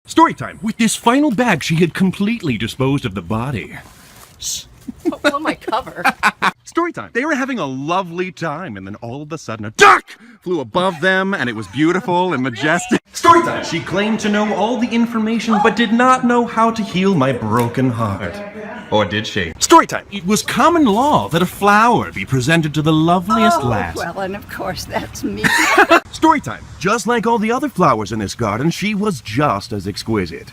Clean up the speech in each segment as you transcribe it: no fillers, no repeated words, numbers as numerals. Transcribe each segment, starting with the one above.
Storytime. With this final bag, she had completely disposed of the body. Oh, my cover. Storytime. They were having a lovely time, and then all of a sudden a duck flew above them, and it was beautiful and majestic. Storytime. She claimed to know all the information, but did not know how to heal my broken heart. Or did she? Storytime. It was common law that a flower be presented to the loveliest lass. Well, and of course that's me. Storytime. Just like all the other flowers in this garden, she was just as exquisite.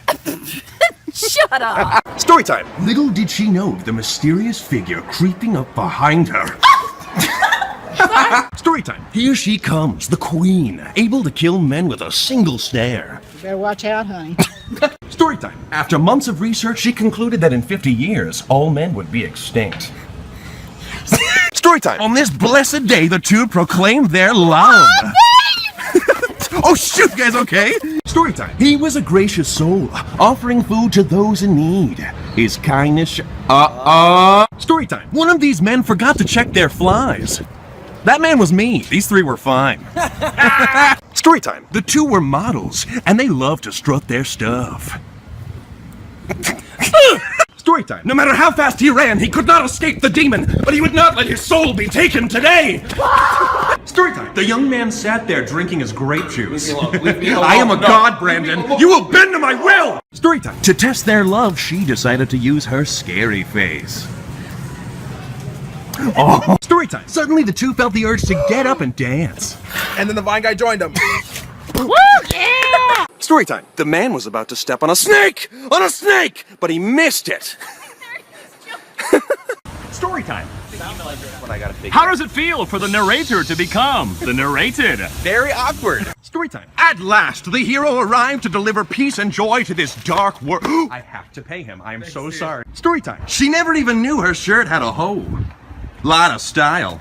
Shut up. Storytime. Little did she know the mysterious figure creeping up behind her. Storytime. Here she comes, the queen, able to kill men with a single stare. You better watch out, honey. Storytime. After months of research, she concluded that in 50 years, all men would be extinct. Storytime. On this blessed day, the two proclaimed their love. Oh shoot, you guys okay? Storytime. He was a gracious soul, offering food to those in need. His kindness Storytime. One of these men forgot to check their flies. That man was me. These three were fine. Storytime. The two were models, and they loved to strut their stuff. Storytime. No matter how fast he ran, he could not escape the demon, but he would not let his soul be taken today. Storytime. The young man sat there drinking his grape juice. Leave me alone. I am a god, Brandon. You will bend to my will. Storytime. To test their love, she decided to use her scary face. Oh. Storytime. Suddenly the two felt the urge to get up and dance. And then the vine guy joined them. Woo, yeah! Storytime. The man was about to step on a snake! On a snake! But he missed it. Storytime. How does it feel for the narrator to become the narrated? Very awkward. Storytime. At last, the hero arrived to deliver peace and joy to this dark world. I have to pay him. I am so sorry. Storytime. She never even knew her shirt had a hole. Lot of style.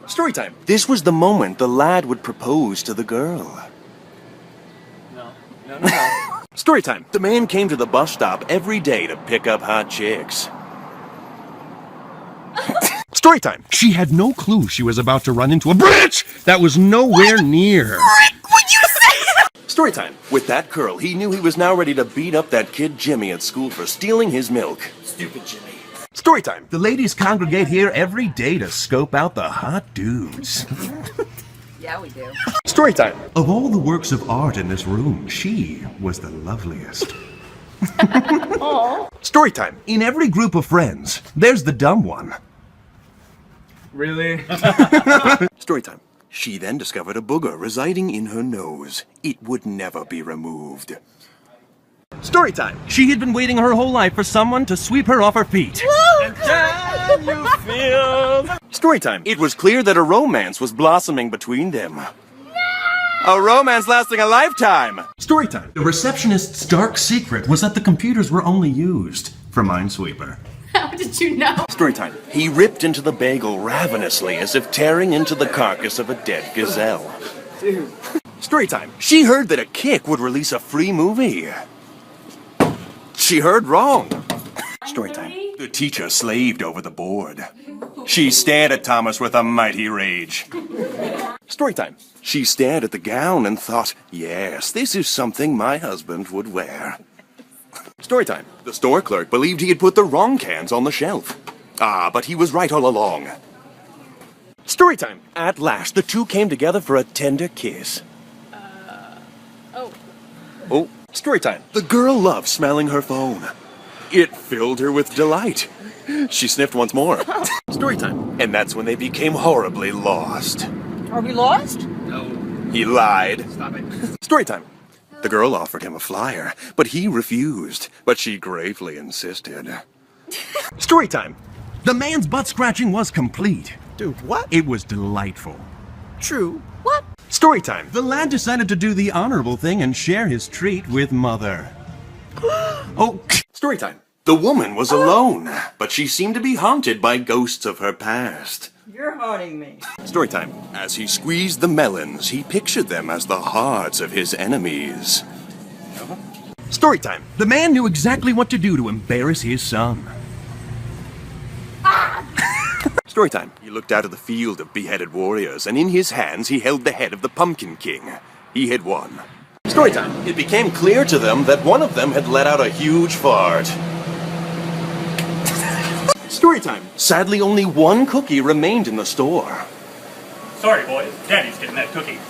Storytime. This was the moment the lad would propose to the girl. No. Storytime. The man came to the bus stop every day to pick up hot chicks. Storytime. She had no clue she was about to run into a bridge that was nowhere near her. Would you say? Storytime. With that curl, he knew he was now ready to beat up that kid Jimmy at school for stealing his milk. Stupid Jimmy. Storytime. The ladies congregate here every day to scope out the hot dudes. Yeah, we do. Storytime. Of all the works of art in this room, she was the loveliest. Storytime. In every group of friends, there's the dumb one. Really? Storytime. She then discovered a booger residing in her nose. It would never be removed. Storytime. She had been waiting her whole life for someone to sweep her off her feet. Can you feel? Storytime. It was clear that a romance was blossoming between them. A romance lasting a lifetime. Storytime. The receptionist's dark secret was that the computers were only used for Minesweeper. How did you know? Storytime. He ripped into the bagel ravenously as if tearing into the carcass of a dead gazelle. Dude. Storytime. She heard that a kick would release a free movie. She heard wrong. Storytime. The teacher slaved over the board. She stared at Thomas with a mighty rage. Storytime. She stared at the gown and thought, yes, this is something my husband would wear. Storytime. The store clerk believed he had put the wrong cans on the shelf. Ah, but he was right all along. Storytime. At last, the two came together for a tender kiss. Oh, storytime. The girl loved smelling her phone. It filled her with delight. She sniffed once more. Storytime. And that's when they became horribly lost. Are we lost? No. He lied. Stop it. Storytime. The girl offered him a flyer, but he refused. But she gravely insisted. Storytime. The man's butt scratching was complete. Dude, what? It was delightful. True. What? Storytime. The lad decided to do the honorable thing and share his treat with Mother. Oh, storytime. The woman was alone, but she seemed to be haunted by ghosts of her past. You're haunting me. Storytime. As he squeezed the melons, he pictured them as the hearts of his enemies. Storytime. The man knew exactly what to do to embarrass his son. Storytime. He looked out at the field of beheaded warriors, and in his hands he held the head of the Pumpkin King. He had won. Storytime. It became clear to them that one of them had let out a huge fart. Storytime. Sadly, only one cookie remained in the store. Sorry, boys. Daddy's getting that cookie.